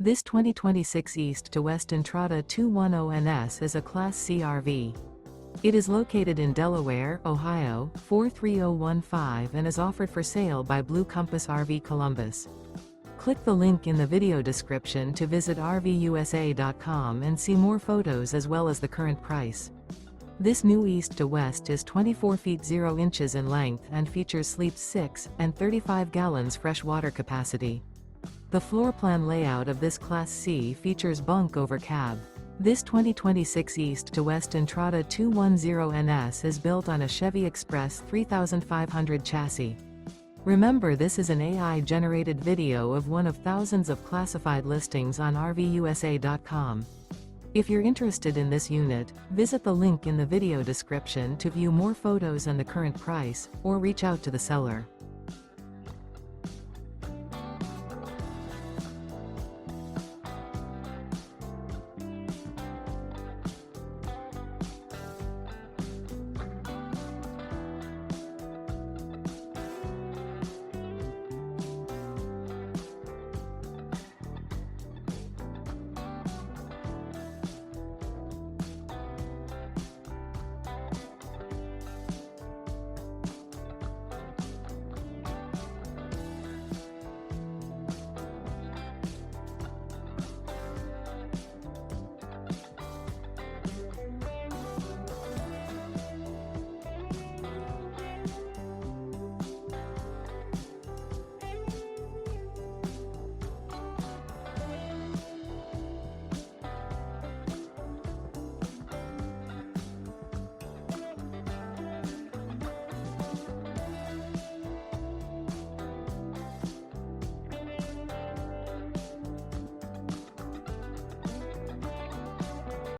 This 2026 East to West Entrada 210NS is a Class C RV. It is located in Delaware, Ohio, 43015 and is offered for sale by Blue Compass RV Columbus. Click the link in the video description to visit RVUSA.com and see more photos as well as the current price. This new East to West is 24 feet 0 inches in length and features sleeps 6 and 35 gallons fresh water capacity. The floor plan layout of this Class C features bunk over cab. This 2026 East to West Entrada 210NS is built on a Chevy Express 3500 chassis. Remember, this is an AI-generated video of one of thousands of classified listings on RVUSA.com. If you're interested in this unit, visit the link in the video description to view more photos and the current price, or reach out to the seller.